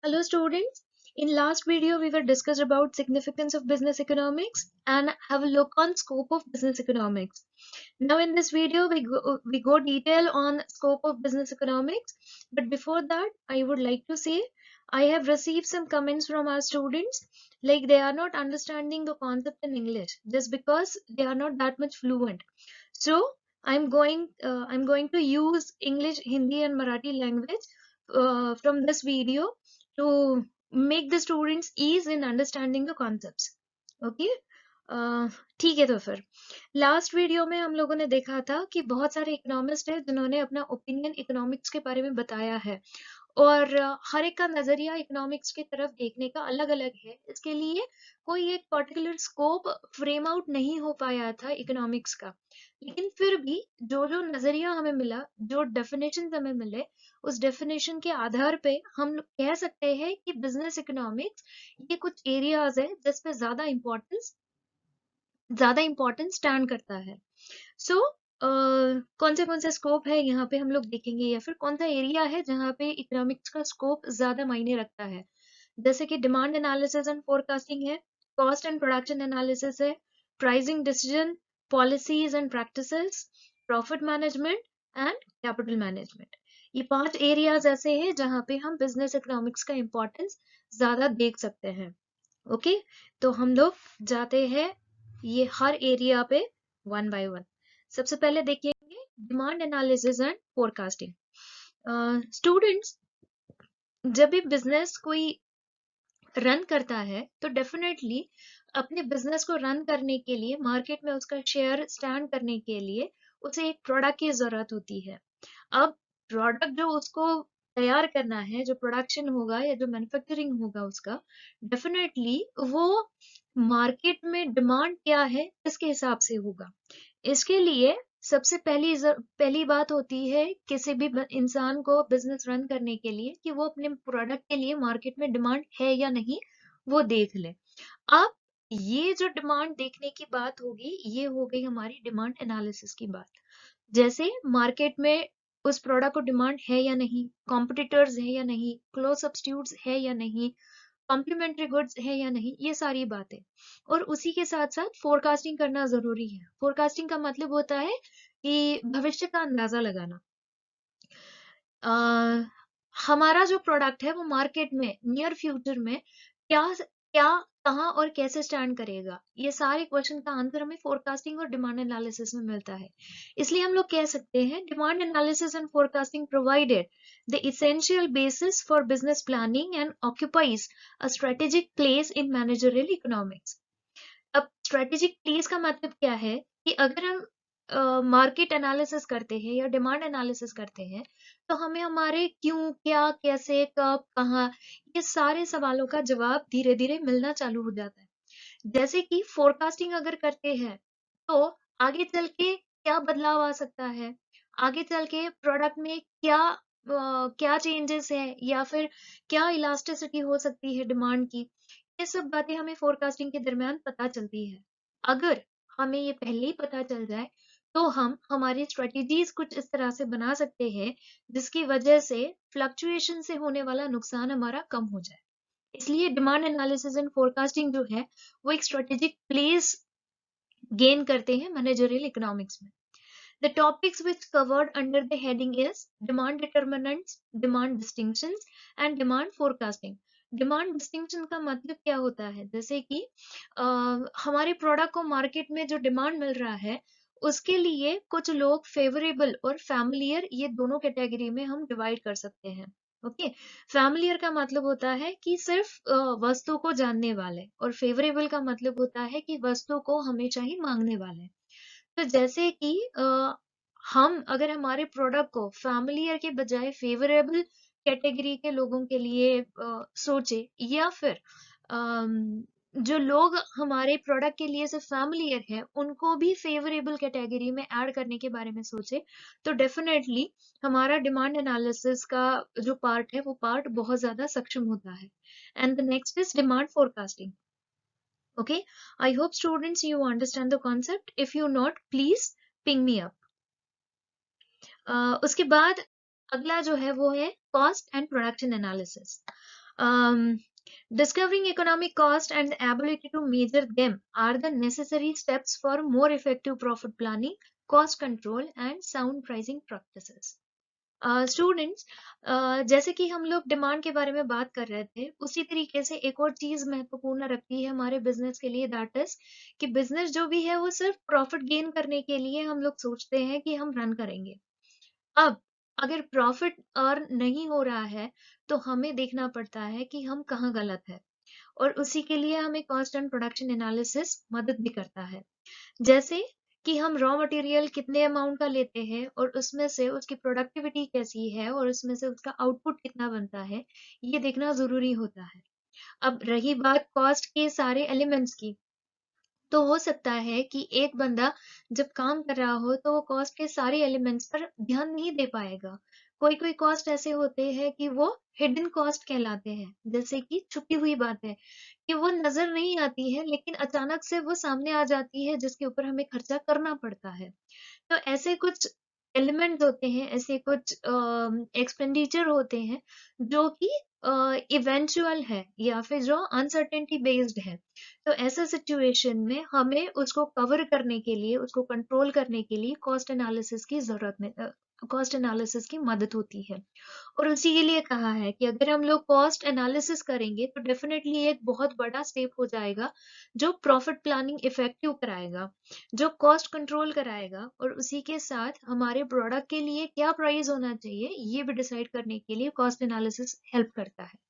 Hello students. In last video we were discussed about significance of business economics and have a look on scope of business economics. Now in this video we go detail on scope of business economics, but before that I would like to say I have received some comments from our students like they are not understanding the concept in English just because they are not that much fluent. So I'm going to use English, Hindi and Marathi language from this video to make the students ease in understanding the concepts. Okay. ठीक है, तो फिर last video में हम लोगों ने देखा था कि बहुत सारे इकोनॉमिस्ट हैं जिन्होंने अपना ओपिनियन इकोनॉमिक्स के बारे में बताया है और हर एक का नजरिया इकोनॉमिक्स की तरफ देखने का अलग अलग है। इसके लिए कोई एक पर्टिकुलर स्कोप फ्रेम आउट नहीं हो पाया था इकोनॉमिक्स का, लेकिन फिर भी जो जो नजरिया हमें मिला, जो डेफिनेशन हमें मिले, उस डेफिनेशन के आधार पे हम लोग कह सकते हैं कि बिजनेस इकोनॉमिक्स ये कुछ एरियाज है जिस पे ज्यादा इम्पोर्टेंस स्टैंड करता है। सो कौन से स्कोप है यहाँ पे हम लोग देखेंगे, या फिर कौन सा एरिया है जहाँ पे इकोनॉमिक्स का स्कोप ज्यादा मायने रखता है। जैसे कि डिमांड एनालिसिस एंड फोरकास्टिंग है, कॉस्ट एंड प्रोडक्शन एनालिसिस है, pricing decision, policies and practices, profit management and capital management. ये 5 एरियाज ऐसे हैं जहाँ पे हम बिजनेस इकोनॉमिक्स का इम्पोर्टेंस ज्यादा देख सकते हैं। ओके, तो हम लोग जाते हैं ये हर एरिया पे वन बाय वन। सबसे पहले देखेंगे demand analysis and forecasting. Students, जब भी बिजनेस कोई रन करता है तो डेफिनेटली अपने बिजनेस को रन करने के लिए, मार्केट में उसका शेयर स्टैंड करने के लिए उसे एक प्रोडक्ट की जरूरत होती है। अब प्रोडक्ट जो उसको तैयार करना है, जो प्रोडक्शन होगा या जो मैन्युफैक्चरिंग होगा उसका, डेफिनेटली वो मार्केट में डिमांड क्या है इसके हिसाब से होगा। इसके लिए सबसे पहली बात होती है किसी भी इंसान को बिजनेस रन करने के लिए कि वो अपने प्रोडक्ट के लिए मार्केट में डिमांड है या नहीं वो देख ले। अब ये जो डिमांड देखने की बात होगी, ये हो गई हमारी डिमांड एनालिसिस की बात। जैसे मार्केट में उस प्रोडक्ट को डिमांड है या नहीं, कॉम्पिटिटर्स है या नहीं, क्लोज सब्स्टिट्यूट्स है या नहीं, कॉम्प्लीमेंट्री गुड्स है या नहीं, ये सारी बातें। और उसी के साथ साथ फोरकास्टिंग करना जरूरी है। फोरकास्टिंग का मतलब होता है कि भविष्य का अंदाजा लगाना। हमारा जो प्रोडक्ट है वो मार्केट में नियर फ्यूचर में क्या क्या कहाँ और कैसे स्टैंड करेगा, ये सारे क्वेश्चन का आंसर हमें फोरकास्टिंग और डिमांड एनालिसिस में मिलता है। इसलिए हम लोग कह सकते हैं demand analysis and forecasting provided the essential basis for business planning and occupies a strategic place in managerial economics. अब स्ट्रेटेजिक प्लेस का मतलब क्या है कि अगर हम मार्केट एनालिसिस करते हैं या डिमांड एनालिसिस करते हैं तो हमें हमारे क्यों, क्या, कैसे, कब, कहाँ, ये सारे सवालों का जवाब धीरे धीरे मिलना चालू हो जाता है। जैसे कि फोरकास्टिंग अगर करते हैं तो आगे चल के क्या बदलाव आ सकता है, आगे चल के प्रोडक्ट में क्या चेंजेस है, या फिर क्या इलास्टिसिटी हो सकती है डिमांड की, ये सब बातें हमें फोरकास्टिंग के दरमियान पता चलती है। अगर हमें ये पहले ही पता चल जाए तो हम हमारी स्ट्रेटेजीज कुछ इस तरह से बना सकते हैं जिसकी वजह से फ्लक्चुएशन से होने वाला नुकसान हमारा कम हो जाए। इसलिए डिमांड एनालिसिस एंड फोरकास्टिंग जो है वो एक स्ट्रेटेजिक प्लेस गेन करते हैं मैनेजरियल इकोनॉमिक्स में। The topics which covered under the heading is demand determinants, demand distinctions and demand forecasting. Demand distinction का मतलब क्या होता है, जैसे कि हमारे प्रोडक्ट को मार्केट में जो डिमांड मिल रहा है उसके लिए कुछ लोग फेवरेबल और फैमिलियर, ये दोनों कैटेगरी में हम डिवाइड कर सकते हैं। ओके, फैमिलियर का मतलब होता है कि सिर्फ वस्तु को जानने वाले, और फेवरेबल का मतलब होता है कि वस्तु को हमेशा ही मांगने वाले। तो जैसे कि हम अगर हमारे प्रोडक्ट को फैमिलियर के बजाय फेवरेबल कैटेगरी के लोगों के लिए सोचे, या फिर जो लोग हमारे प्रोडक्ट के लिए सिर्फ फैमिलियर है उनको भी फेवरेबल कैटेगरी में ऐड करने के बारे में सोचे, तो डेफिनेटली हमारा डिमांड एनालिसिस का जो पार्ट है वो पार्ट बहुत ज्यादा सक्षम होता है। And the next is demand forecasting. Okay, I hope students you understand the concept. If you not, please ping me up. उसके बाद अगला जो है वो है cost and production analysis. Discovering economic cost and the ability to measure them are the necessary steps for more effective profit planning, cost control, and sound pricing practices. Students, जैसे कि हम लोग डिमांड के बारे में बात कर रहे थे, उसी तरीके से एक और चीज महत्वपूर्ण रखती है हमारे बिजनेस के लिए, दैट इज कि बिजनेस जो भी है वो सिर्फ प्रॉफिट गेन करने के लिए हम लोग सोचते हैं कि हम रन करेंगे। अब अगर प्रॉफिट अर्न नहीं हो रहा है तो हमें देखना पड़ता है कि हम कहाँ गलत है, और उसी के लिए हमें कॉस्ट एंड प्रोडक्शन एनालिसिस मदद भी करता है। जैसे कि हम रॉ मटेरियल कितने अमाउंट का लेते हैं और उसमें से उसकी प्रोडक्टिविटी कैसी है और उसमें से उसका आउटपुट कितना बनता है, ये देखना जरूरी होता है। अब रही बात कॉस्ट के सारे एलिमेंट्स की, तो हो सकता है कि एक बंदा जब काम कर रहा हो तो वो कॉस्ट के सारे एलिमेंट्स पर ध्यान नहीं दे पाएगा। कोई कोई कॉस्ट ऐसे होते हैं कि वो हिडन कॉस्ट कहलाते हैं, जैसे कि छुपी हुई बात है कि वो नजर नहीं आती है लेकिन अचानक से वो सामने आ जाती है जिसके ऊपर हमें खर्चा करना पड़ता है। तो ऐसे कुछ एलिमेंट्स होते हैं, ऐसे कुछ एक्सपेंडिचर होते हैं जो कि इवेंचुअल है या फिर जो अनसर्टेनिटी बेस्ड है। तो ऐसे सिचुएशन में हमें उसको कवर करने के लिए, उसको कंट्रोल करने के लिए कॉस्ट एनालिसिस की जरूरत में कॉस्ट एनालिसिस की मदद होती है। और उसी के लिए कहा है कि अगर हम लोग कॉस्ट एनालिसिस करेंगे तो डेफिनेटली एक बहुत बड़ा स्टेप हो जाएगा जो प्रॉफिट प्लानिंग इफेक्टिव कराएगा, जो कॉस्ट कंट्रोल कराएगा, और उसी के साथ हमारे प्रोडक्ट के लिए क्या प्राइस होना चाहिए ये भी डिसाइड करने के लिए कॉस्ट एनालिसिस हेल्प करता है।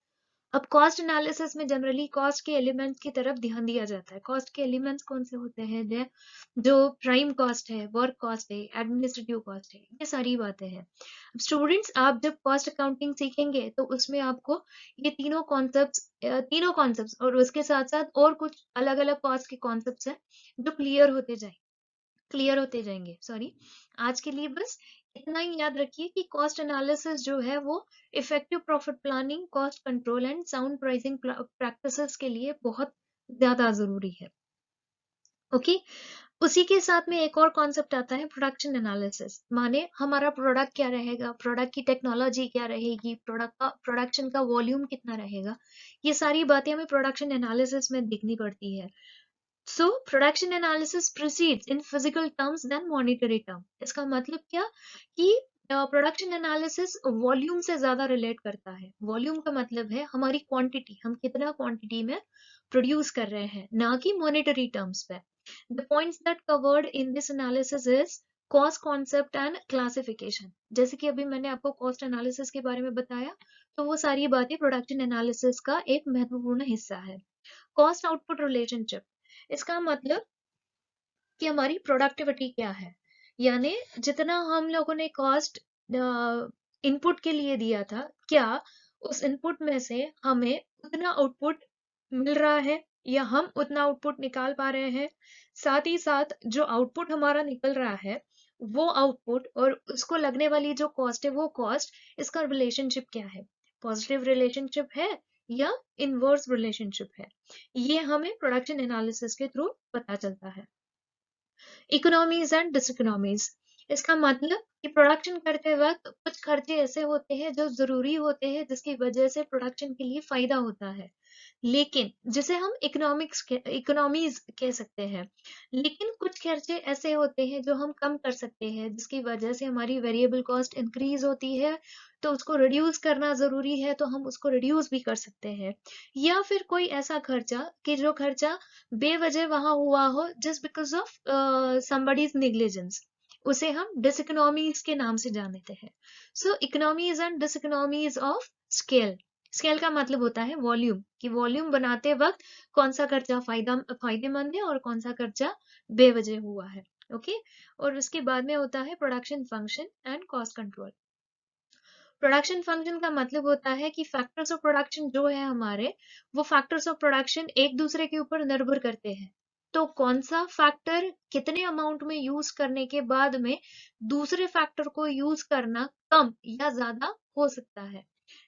अब कॉस्ट एनालिसिस में जनरली कॉस्ट के एलिमेंट्स की तरफ ध्यान दिया जाता है। कॉस्ट के एलिमेंट्स कौन से होते हैं? जो प्राइम कॉस्ट है, वर्क कॉस्ट है, एडमिनिस्ट्रेटिव कॉस्ट है, ये सारी बातें हैं। स्टूडेंट्स, आप जब कॉस्ट अकाउंटिंग सीखेंगे तो उसमें आपको ये तीनों कॉन्सेप्ट्स और उसके साथ साथ और कुछ अलग अलग कॉस्ट के कॉन्सेप्ट्स हैं जो क्लियर होते जाएंगे, सॉरी। आज के लिए बस इतना ही याद रखिए कि कॉस्ट एनालिसिस जो है वो effective profit planning, cost control and sound pricing practices के लिए बहुत ज्यादा जरूरी है। ओके, उसी के साथ में एक और कॉन्सेप्ट आता है प्रोडक्शन एनालिसिस। माने हमारा प्रोडक्ट क्या रहेगा, प्रोडक्ट की टेक्नोलॉजी क्या रहेगी, प्रोडक्शन का वॉल्यूम कितना रहेगा, ये सारी बातें हमें प्रोडक्शन एनालिसिस में देखनी पड़ती है। So, production analysis proceeds in physical terms than monetary term. इसका मतलब क्या कि प्रोडक्शन एनालिसिस वॉल्यूम से ज्यादा रिलेट करता है। वॉल्यूम का मतलब है हमारी क्वांटिटी, हम कितना क्वांटिटी में प्रोड्यूस कर रहे हैं, ना कि मॉनेटरी टर्म्स पे। The points that covered in this analysis is cost concept and classification. जैसे कि अभी मैंने आपको कॉस्ट एनालिसिस के बारे में बताया, तो वो सारी बातें प्रोडक्शन एनालिसिस का एक महत्वपूर्ण हिस्सा है। कॉस्ट आउटपुट रिलेशनशिप, इसका मतलब कि हमारी प्रोडक्टिविटी क्या है, यानी जितना हम लोगों ने कॉस्ट इनपुट के लिए दिया था, क्या उस इनपुट में से हमें उतना आउटपुट मिल रहा है या हम उतना आउटपुट निकाल पा रहे हैं। साथ ही साथ जो आउटपुट हमारा निकल रहा है वो आउटपुट और उसको लगने वाली जो कॉस्ट है वो कॉस्ट, इसका रिलेशनशिप क्या है, पॉजिटिव रिलेशनशिप है या इनवर्स रिलेशनशिप है, ये हमें प्रोडक्शन एनालिसिस के थ्रू पता चलता है। इकोनॉमीज एंड डिसइकोनॉमीज, इसका मतलब कि प्रोडक्शन करते वक्त कुछ खर्चे ऐसे होते हैं जो जरूरी होते हैं जिसकी वजह से प्रोडक्शन के लिए फायदा होता है, लेकिन जिसे हम इकोनॉमीज कह सकते हैं। लेकिन कुछ खर्चे ऐसे होते हैं जो हम कम कर सकते हैं जिसकी वजह से हमारी वेरिएबल कॉस्ट इंक्रीज होती है, तो उसको रिड्यूस करना जरूरी है तो हम उसको रिड्यूस भी कर सकते हैं। या फिर कोई ऐसा खर्चा कि जो खर्चा बेवजह वहां हुआ हो just because of somebody's negligence, उसे हम डिसइकोनॉमीज के नाम से जानते हैं। So economies and diseconomies of scale. Scale का मतलब होता है वॉल्यूम, कि वॉल्यूम बनाते वक्त कौन सा खर्चा फायदेमंद है और कौन सा खर्चा बेवजह हुआ है। ओके, और उसके बाद में होता है production function and cost control. Production function का मतलब होता है कि फैक्टर्स ऑफ प्रोडक्शन जो है हमारे, वो फैक्टर्स ऑफ प्रोडक्शन एक दूसरे के ऊपर निर्भर करते हैं। तो कौन सा फैक्टर कितने अमाउंट में यूज करने के बाद में दूसरे फैक्टर को यूज करना कम या ज्यादा हो सकता है।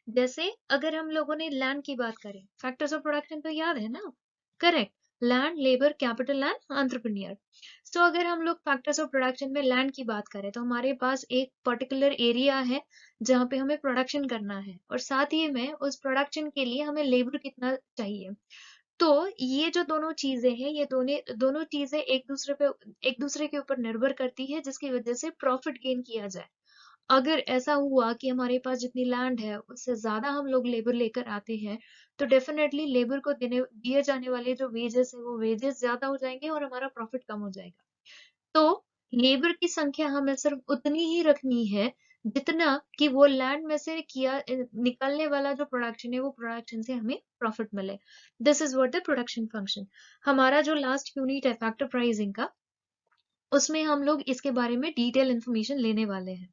जैसे अगर हम लोगों ने लैंड की बात करें, फैक्टर्स ऑफ प्रोडक्शन तो याद है ना, correct. Land, labour, capital and entrepreneur. So अगर हम लोग फैक्टर्स ऑफ प्रोडक्शन में लैंड की बात करें तो हमारे पास एक पर्टिकुलर एरिया है जहाँ पे हमें प्रोडक्शन करना है, और साथ ही में उस प्रोडक्शन के लिए हमें लेबर कितना चाहिए। तो ये जो दोनों चीजें हैं, ये दोनों दोनों चीजें एक दूसरे के ऊपर निर्भर करती है, जिसकी वजह से प्रॉफिट गेन किया जाए। अगर ऐसा हुआ कि हमारे पास जितनी लैंड है उससे ज्यादा हम लोग लेबर लेकर आते हैं, तो डेफिनेटली लेबर को दिए जाने वाले जो वेजेस है वो वेजेस ज्यादा हो जाएंगे और हमारा प्रॉफिट कम हो जाएगा। तो लेबर की संख्या हमें सिर्फ उतनी ही रखनी है जितना कि वो लैंड में से निकलने वाला जो प्रोडक्शन है वो प्रोडक्शन से हमें प्रॉफिट मिले। This is what the production function. हमारा जो लास्ट यूनिट है फैक्टर प्राइसिंग का, उसमें हम लोग इसके बारे में डिटेल इंफॉर्मेशन लेने वाले हैं।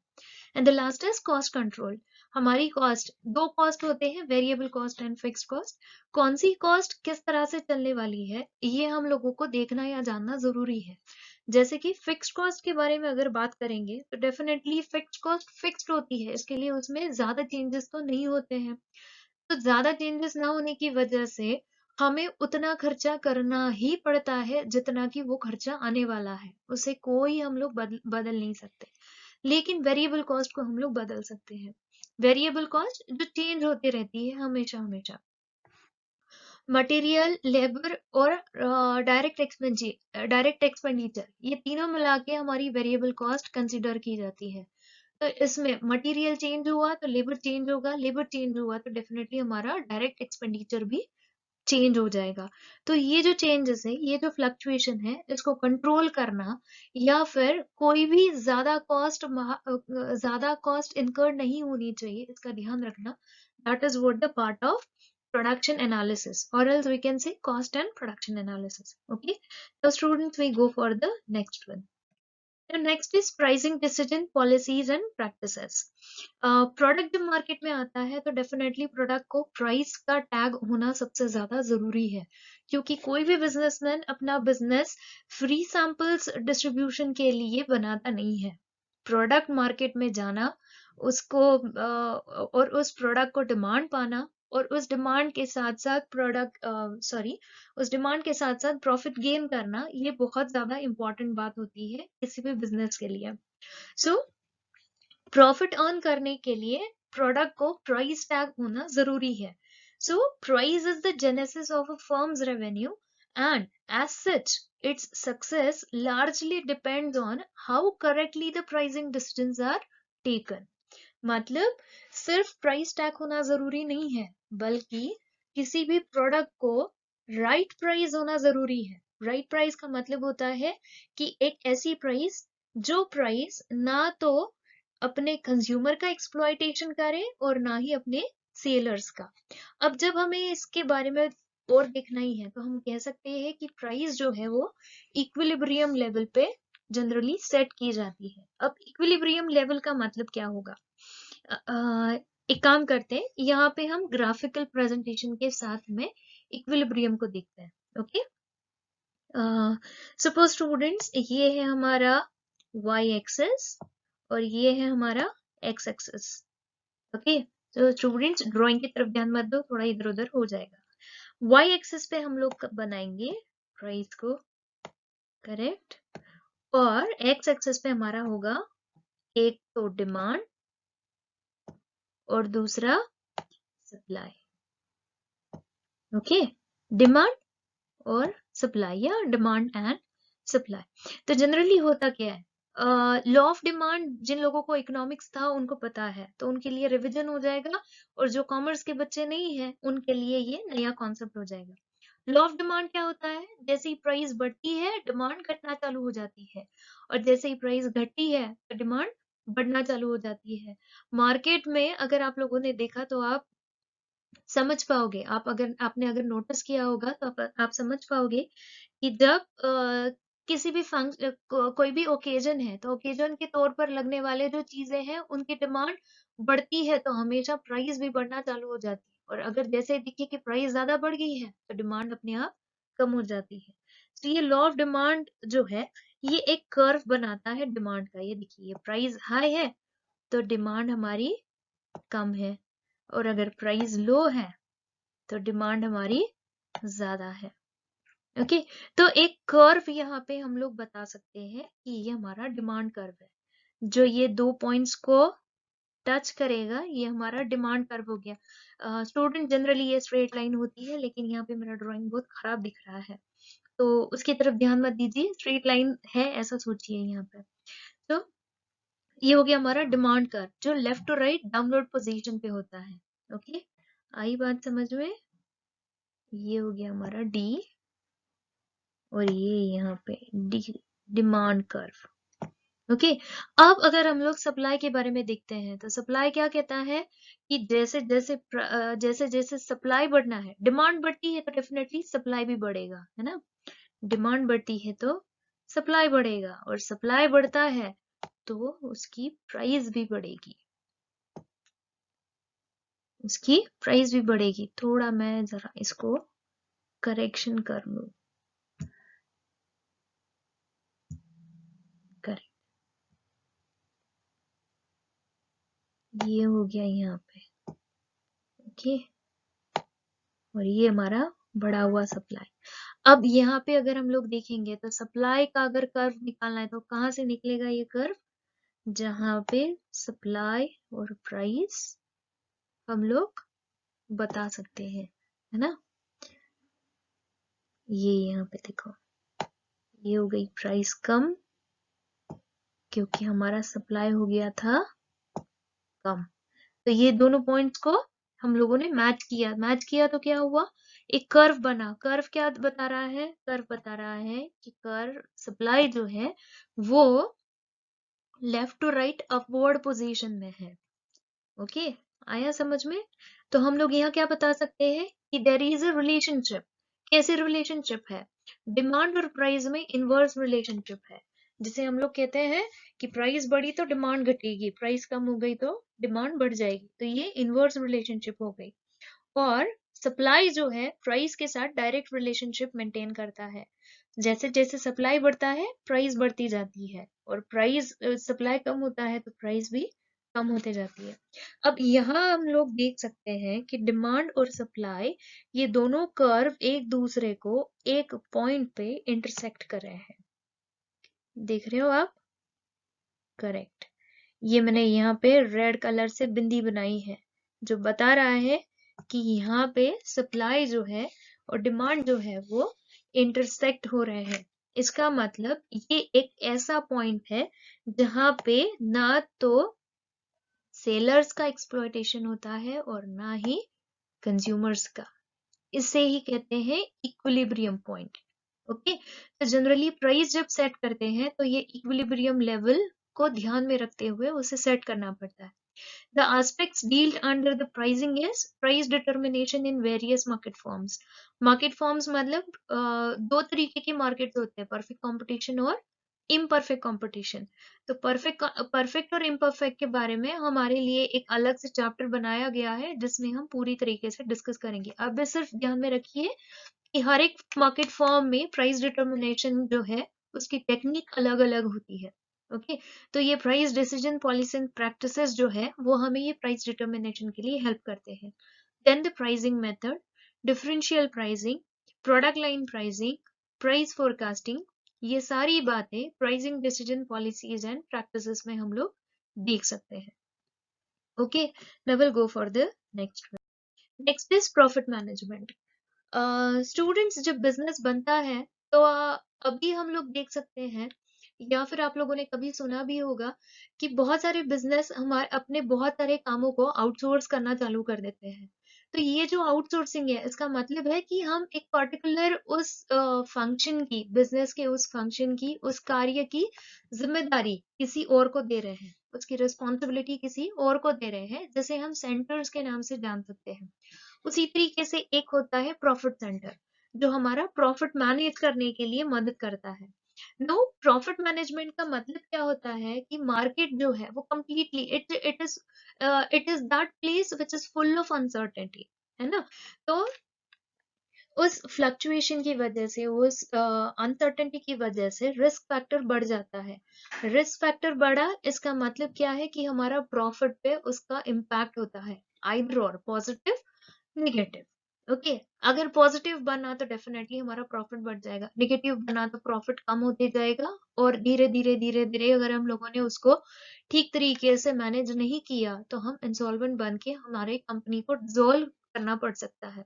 And the last is cost control. हमारी कॉस्ट, दो कॉस्ट होते हैं, variable cost and fixed cost. कौन सी कॉस्ट किस तरह से चलने वाली है ये हम लोगों को देखना या जानना जरूरी है। जैसे कि फिक्स्ड कॉस्ट के बारे में अगर बात करेंगे तो डेफिनेटली फिक्स्ड कॉस्ट फिक्स्ड होती है, इसके लिए उसमें ज्यादा चेंजेस तो नहीं होते हैं। तो ज्यादा चेंजेस ना होने की वजह से हमें उतना खर्चा करना ही पड़ता है जितना कि वो खर्चा आने वाला है, उसे कोई हम लोग बदल नहीं सकते। लेकिन वेरिएबल कॉस्ट को हम लोग बदल सकते हैं। वेरिएबल कॉस्ट जो चेंज होती रहती है हमेशा हमेशा। मटेरियल, लेबर और डायरेक्ट एक्सपेंडिचर, ये तीनों मिला के हमारी वेरिएबल कॉस्ट कंसिडर की जाती है। तो इसमें मटेरियल चेंज हुआ तो लेबर चेंज होगा, लेबर चेंज हुआ तो डेफिनेटली हमारा डायरेक्ट एक्सपेंडिचर भी चेंज हो जाएगा। तो ये जो चेंजेस है, ये जो फ्लक्चुएशन है, इसको कंट्रोल करना या फिर कोई भी ज्यादा कॉस्ट इनकर नहीं होनी चाहिए, इसका ध्यान रखना, that is what the part of production analysis, or else we can say cost and production analysis. Okay, so students, we go for the next one. The next is pricing decision, policies and practices. Product जब market में आता है तो definitely product को price का tag होना सबसे ज्यादा जरूरी है, क्योंकि कोई भी बिजनेसमैन अपना बिजनेस फ्री सैंपल्स डिस्ट्रीब्यूशन के लिए बनाता नहीं है। प्रोडक्ट मार्केट में जाना, उसको और उस प्रोडक्ट को डिमांड पाना, और उस डिमांड के साथ साथ उस डिमांड के साथ साथ प्रॉफिट गेन करना, ये बहुत ज्यादा इंपॉर्टेंट बात होती है किसी भी बिजनेस के लिए। सो प्रॉफिट अर्न करने के लिए प्रोडक्ट को प्राइस टैग होना जरूरी है। So price is the genesis of a firm's revenue, and as such its success largely depends on how correctly the pricing decisions are taken. मतलब सिर्फ प्राइस टैग होना जरूरी नहीं है, बल्कि किसी भी प्रोडक्ट को राइट प्राइस होना जरूरी है। राइट प्राइस का मतलब होता है कि एक ऐसी प्राइस जो प्राइस ना तो अपने कंज्यूमर का एक्सप्लॉयटेशन करे और ना ही अपने सेलर्स का। अब जब हमें इसके बारे में और देखना ही है तो हम कह सकते हैं कि प्राइस जो है वो इक्विलिब्रियम लेवल पे जनरली सेट की जाती है। अब इक्विलिब्रियम लेवल का मतलब क्या होगा? एक काम करते हैं, यहाँ पे हम ग्राफिकल प्रेजेंटेशन के साथ में इक्विलिब्रियम को देखते हैं। ओके, सपोज स्टूडेंट्स, ये है हमारा y एक्सेस और ये है हमारा x एक्सेस। ओके, तो स्टूडेंट्स ड्राइंग की तरफ ध्यान मत दो, थोड़ा इधर उधर हो जाएगा। y एक्सेस पे हम लोग बनाएंगे प्राइस को, करेक्ट, और x एक्सेस पे हमारा होगा एक तो डिमांड और दूसरा सप्लाई। ओके, डिमांड और सप्लाई या डिमांड एंड सप्लाई। तो जनरली होता क्या है, लॉ ऑफ डिमांड जिन लोगों को इकोनॉमिक्स था उनको पता है तो उनके लिए रिवीजन हो जाएगा, और जो कॉमर्स के बच्चे नहीं है उनके लिए ये नया कॉन्सेप्ट हो जाएगा। लॉ ऑफ डिमांड क्या होता है? जैसे ही प्राइस बढ़ती है डिमांड घटना चालू हो जाती है, और जैसे ही प्राइस घटती है तो डिमांड बढ़ना चालू हो जाती है। मार्केट में अगर आप लोगों ने देखा तो आप समझ पाओगे, आपने अगर नोटिस किया होगा तो आप समझ पाओगे कि जब किसी भी कोई भी ओकेजन है तो ओकेजन के तौर पर लगने वाले जो चीजें हैं उनकी डिमांड बढ़ती है तो हमेशा प्राइस भी बढ़ना चालू हो जाती है, और अगर जैसे दिखे कि प्राइस ज्यादा बढ़ गई है तो डिमांड अपने आप कम हो जाती है। तो ये लॉ ऑफ डिमांड जो है ये एक कर्व बनाता है डिमांड का। ये देखिए, प्राइस हाई है तो डिमांड हमारी कम है, और अगर प्राइस लो है तो डिमांड हमारी ज्यादा है। ओके। तो एक कर्व यहाँ पे हम लोग बता सकते हैं कि ये हमारा डिमांड कर्व है। जो ये 2 पॉइंट्स को टच करेगा, ये हमारा डिमांड कर्व हो गया। स्टूडेंट जनरली ये स्ट्रेट लाइन होती है, लेकिन यहाँ पे मेरा ड्राइंग बहुत खराब दिख रहा है, तो उसकी तरफ ध्यान मत दीजिए, स्ट्रेट लाइन है ऐसा सोचिए यहाँ पे। तो ये हो गया हमारा डिमांड कर्व, जो left to right download position पे होता है। ओके, आई बात समझ में? ये हो गया हमारा डी, और ये यहाँ पे डी, डिमांड कर्व। ओके। अब अगर हम लोग सप्लाई के बारे में देखते हैं, तो सप्लाई क्या कहता है कि जैसे जैसे सप्लाई बढ़ना है, डिमांड बढ़ती है तो डेफिनेटली सप्लाई भी बढ़ेगा, है ना। डिमांड बढ़ती है तो सप्लाई बढ़ेगा, और सप्लाई बढ़ता है तो उसकी प्राइस भी बढ़ेगी, उसकी प्राइस भी बढ़ेगी। थोड़ा मैं जरा इसको करेक्शन कर लूं, करेक्ट, ये हो गया यहाँ पे। ओके, और ये हमारा बढ़ा हुआ सप्लाई। अब यहाँ पे अगर हम लोग देखेंगे तो सप्लाई का अगर कर्व निकालना है तो कहाँ से निकलेगा ये कर्व? जहाँ पे सप्लाई और प्राइस हम लोग बता सकते हैं, है ना। ये यहाँ पे देखो, ये हो गई प्राइस कम, क्योंकि हमारा सप्लाई हो गया था कम। तो ये दोनों पॉइंट्स को हम लोगों ने मैच किया तो क्या हुआ? एक कर्व बना। कर्व क्या बता रहा है? कर्व बता रहा है कि कर्व सप्लाई जो है वो left to right upward position में है। ओके, आया समझ में? तो हम लोग यहाँ क्या बता सकते हैं कि देयर इज अ रिलेशनशिप। कैसे रिलेशनशिप है? डिमांड और प्राइस में इनवर्स रिलेशनशिप है, जिसे हम लोग कहते हैं कि प्राइस बढ़ी तो डिमांड घटेगी, प्राइस कम हो गई तो डिमांड बढ़ जाएगी। तो ये इनवर्स रिलेशनशिप हो गई। और सप्लाई जो है प्राइस के साथ डायरेक्ट रिलेशनशिप मेंटेन करता है। जैसे जैसे सप्लाई बढ़ता है प्राइस बढ़ती जाती है, और प्राइस सप्लाई कम होता है तो प्राइस भी कम होते जाती है। अब यहाँ हम लोग देख सकते हैं कि डिमांड और सप्लाई, ये दोनों कर्व एक दूसरे को एक पॉइंट पे इंटरसेक्ट कर रहे हैं। देख रहे हो आप? करेक्ट। ये मैंने यहाँ पे रेड कलर से बिंदी बनाई है, जो बता रहा है कि यहाँ पे सप्लाई जो है और डिमांड जो है वो इंटरसेक्ट हो रहे हैं। इसका मतलब ये एक ऐसा पॉइंट है जहां पे ना तो सेलर्स का एक्सप्लॉयटेशन होता है और ना ही कंज्यूमर्स का। इसे ही कहते हैं इक्विलिब्रियम पॉइंट। ओके, तो जनरली प्राइस जब सेट करते हैं तो ये इक्विलिब्रियम लेवल को ध्यान में रखते हुए उसे सेट करना पड़ता है। The aspects dealt under the pricing is price determination in various market forms. Market forms मतलब दो तरीके के मार्केट होते हैं, परफेक्ट कंपटीशन और इम्परफेक्ट कंपटीशन। तो परफेक्ट और इम्परफेक्ट के बारे में हमारे लिए एक अलग से चैप्टर बनाया गया है, जिसमें हम पूरी तरीके से डिस्कस करेंगे। अब बस सिर्फ ध्यान में रखिए कि हर एक मार्केट फॉर्म में प्राइस डिटर्मिनेशन जो है उसकी टेक्निक अलग अलग होती है। ओके, तो ये price decision policy and practices जो है वो हमें ये प्राइस डिटर्मिनेशन के लिए हेल्प करते हैं। Then the pricing method, differential pricing, product line pricing, price forecasting, ये सारी बातें pricing decision policies and practices में हम लोग देख सकते हैं। Okay, now will go for the next one. Next is profit management. Students, जब बिजनेस बनता है तो अभी हम लोग देख सकते हैं, या फिर आप लोगों ने कभी सुना भी होगा कि बहुत सारे बिजनेस हमारे अपने बहुत सारे कामों को आउटसोर्स करना चालू कर देते हैं। तो ये जो आउटसोर्सिंग है, इसका मतलब है कि हम एक पर्टिकुलर उस फंक्शन की, बिजनेस के उस फंक्शन की, उस कार्य की जिम्मेदारी किसी और को दे रहे हैं, उसकी रिस्पॉन्सिबिलिटी किसी और को दे रहे हैं, जैसे हम सेंटर्स के नाम से जान सकते हैं। उसी तरीके से एक होता है प्रॉफिट सेंटर, जो हमारा प्रॉफिट मैनेज करने के लिए मदद करता है। नो, प्रॉफिट मैनेजमेंट का मतलब क्या होता है कि मार्केट जो है वो completely it is that place which is full of uncertainty, है ना। तो उस फ्लक्चुएशन की वजह से, उस अनसर्टेनिटी की वजह से रिस्क फैक्टर बढ़ जाता है। रिस्क फैक्टर बढ़ा, इसका मतलब क्या है कि हमारा प्रॉफिट पे उसका इम्पैक्ट होता है, आइदर और पॉजिटिव, नेगेटिव। ओके। अगर पॉजिटिव बना तो डेफिनेटली हमारा प्रॉफिट बढ़ जाएगा, नेगेटिव बना तो प्रॉफिट कम होते जाएगा, और धीरे धीरे धीरे धीरे अगर हम लोगों ने उसको ठीक तरीके से मैनेज नहीं किया तो हम इंसॉल्वेंट बन के हमारे कंपनी को डिसॉल्व करना पड़ सकता है।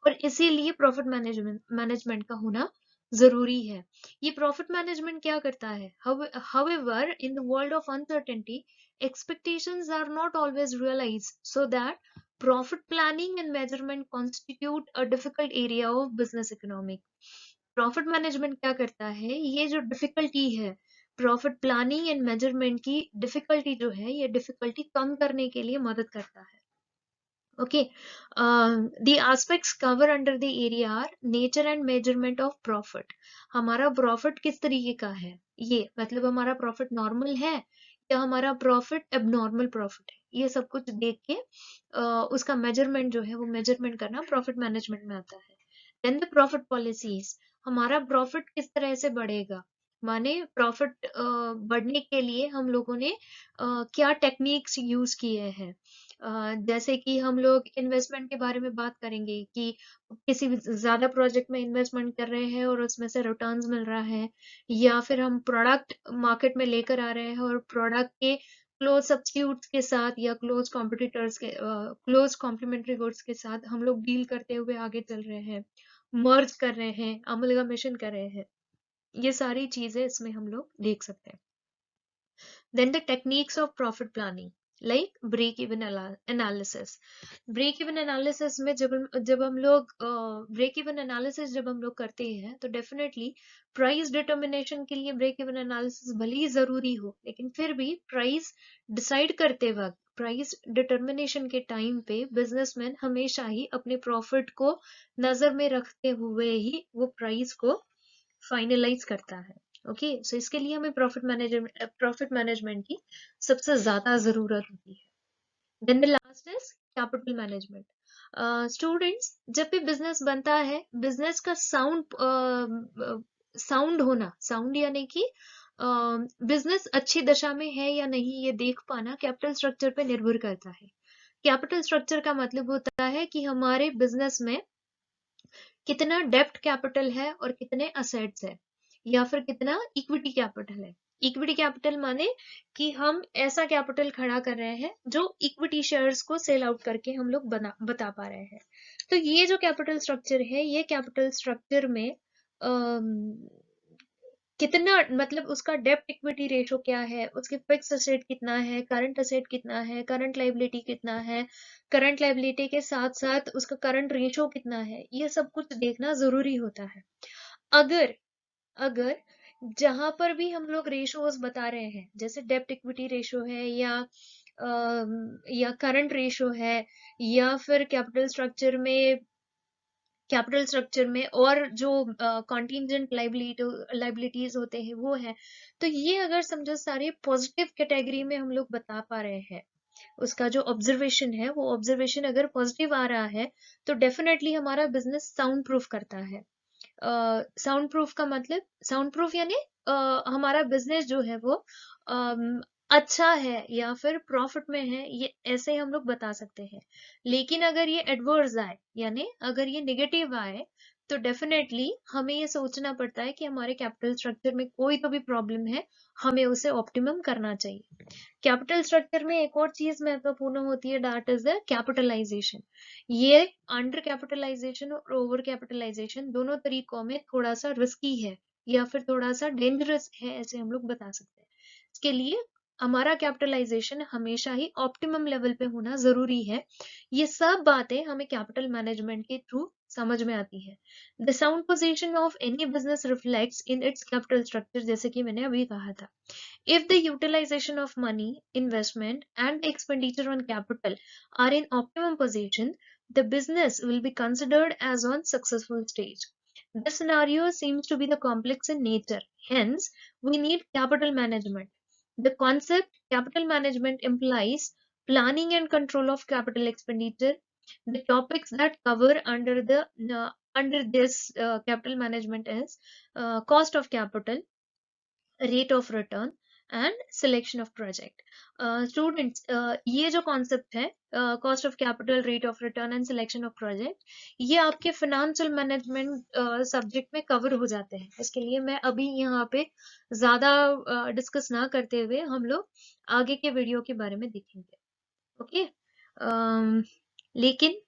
और इसीलिए प्रॉफिट मैनेजमेंट मैनेजमेंट का होना जरूरी है। ये प्रॉफिट मैनेजमेंट क्या करता है? However in the world of uncertainty, expectations are not always realized, so that profit planning and measurement constitute a difficult area of business economic। Profit management क्या करता है? ये जो डिफिकल्टी है प्रॉफिट प्लानिंग एंड मेजरमेंट की, difficulty जो है ये डिफिकल्टी कम करने के लिए मदद करता है। Okay, the aspects cover under the area are nature and measurement of profit। हमारा प्रॉफिट किस तरीके का है, ये मतलब हमारा प्रॉफिट नॉर्मल है या हमारा प्रॉफिट एबनॉर्मल प्रॉफिट है, ये सब कुछ देख के उसका मेजरमेंट जो है वो मेजरमेंट करना प्रॉफिट मैनेजमेंट में आता है। देन द प्रॉफिट पॉलिसीज, हमारा प्रॉफिट किस तरह से बढ़ेगा, माने प्रॉफिट बढ़ने के लिए हम लोगों ने क्या टेक्निक्स यूज किए हैं। जैसे कि हम लोग इन्वेस्टमेंट के बारे में बात करेंगे कि किसी भी ज्यादा प्रोजेक्ट में इन्वेस्टमेंट कर रहे हैं और उसमें से रिटर्न्स मिल रहा है, या फिर हम प्रोडक्ट मार्केट में लेकर आ रहे हैं और प्रोडक्ट के क्लोज सब्स्टिट्यूट्स के साथ या क्लोज कॉम्पिटिटर्स के क्लोज कॉम्प्लीमेंट्री गुड्स के साथ हम लोग डील करते हुए आगे चल रहे हैं, मर्ज कर रहे हैं, अमलगमेशन कर रहे हैं, ये सारी चीजें इसमें हम लोग देख सकते हैं। Then the techniques of profit planning like break even analysis। Break even analysis में जब हम लोग ब्रेक इवन एनालिसिस जब हम लोग करते हैं तो डेफिनेटली प्राइस डिटर्मिनेशन के लिए ब्रेक इवन एनालिसिस भले ही जरूरी हो, लेकिन फिर भी प्राइस डिसाइड करते वक्त, प्राइस डिटर्मिनेशन के टाइम पे बिजनेसमैन हमेशा ही अपने प्रॉफिट को नजर में रखते हुए ही वो प्राइस को फाइनलाइज करता है। ओके, सो इसके लिए हमें प्रॉफिट मैनेजमेंट की सबसे ज्यादा जरूरत होती है। Then the last is capital management. Students, जब भी बिजनेस बनता है, बिजनेस का साउंड होना, साउंड यानी कि बिजनेस अच्छी दशा में है या नहीं ये देख पाना कैपिटल स्ट्रक्चर पे निर्भर करता है। कैपिटल स्ट्रक्चर का मतलब होता है कि हमारे बिजनेस में कितना डेब्ट कैपिटल है और कितने असेट्स है, या फिर कितना इक्विटी कैपिटल है। इक्विटी कैपिटल माने कि हम ऐसा कैपिटल खड़ा कर रहे हैं जो इक्विटी शेयर्स को सेल आउट करके हम लोग बता पा रहे हैं। तो ये जो कैपिटल स्ट्रक्चर है, ये कैपिटल स्ट्रक्चर में कितना, मतलब उसका डेब्ट इक्विटी रेशो क्या है, उसके फिक्स असेट कितना है, करंट असेट कितना है, करंट लाइबिलिटी कितना है, करंट लाइबिलिटी के साथ साथ उसका करंट रेशो कितना है, ये सब कुछ देखना जरूरी होता है। अगर अगर जहां पर भी हम लोग रेशोज बता रहे हैं, जैसे डेब्ट इक्विटी रेशो है या करंट रेशो है, या फिर कैपिटल स्ट्रक्चर में और जो कॉन्टिजेंट लाइबिलिटीज होते हैं वो है, तो ये अगर समझो सारे पॉजिटिव कैटेगरी में हम लोग बता पा रहे हैं, उसका जो ऑब्जर्वेशन है वो ऑब्जर्वेशन अगर पॉजिटिव आ रहा है तो डेफिनेटली हमारा बिजनेस साउंड प्रूफ करता है। साउंड प्रूफ का मतलब, साउंड प्रूफ यानी हमारा बिजनेस जो है वो अच्छा है या फिर प्रॉफिट में है, ये ऐसे हम लोग बता सकते हैं। लेकिन अगर ये एडवर्स आए, यानी अगर ये नेगेटिव आए, तो डेफिनेटली हमें ये सोचना पड़ता है कि हमारे कैपिटल स्ट्रक्चर में कोई तो भी प्रॉब्लम है, हमें उसे ऑप्टिमम करना चाहिए। कैपिटल स्ट्रक्चर में एक और चीज महत्वपूर्ण होती है, दैट इज द कैपिटलाइजेशन। ये अंडर कैपिटलाइजेशन और ओवर कैपिटलाइजेशन दोनों तरीकों में थोड़ा सा रिस्की है या फिर थोड़ा सा डेंजरस है, ऐसे हम लोग बता सकते हैं। इसके लिए हमारा कैपिटलाइजेशन हमेशा ही ऑप्टिमम लेवल पे होना जरूरी है। ये सब बातें हमें कैपिटल मैनेजमेंट के थ्रू समझ में आती है। The sound position of any business reflects in its capital structure, जैसे कि मैंने अभी कहा था। If the utilization of money, investment, and the expenditure on capital are in optimum position, the business will be considered as on successful stage. This scenario seems to be the complex in nature. Hence, we need capital management. The concept capital management implies planning and control of capital expenditure. The topics that cover under this capital management is cost of capital, rate of return, and selection of project. Students, ये जो concept है cost of capital, rate of return and selection of project, ये आपके financial management subject में cover हो जाते हैं। इसके लिए मैं अभी यहाँ पे ज्यादा डिस्कस ना करते हुए हम लोग आगे के वीडियो के बारे में देखेंगे। ओके, लेकिन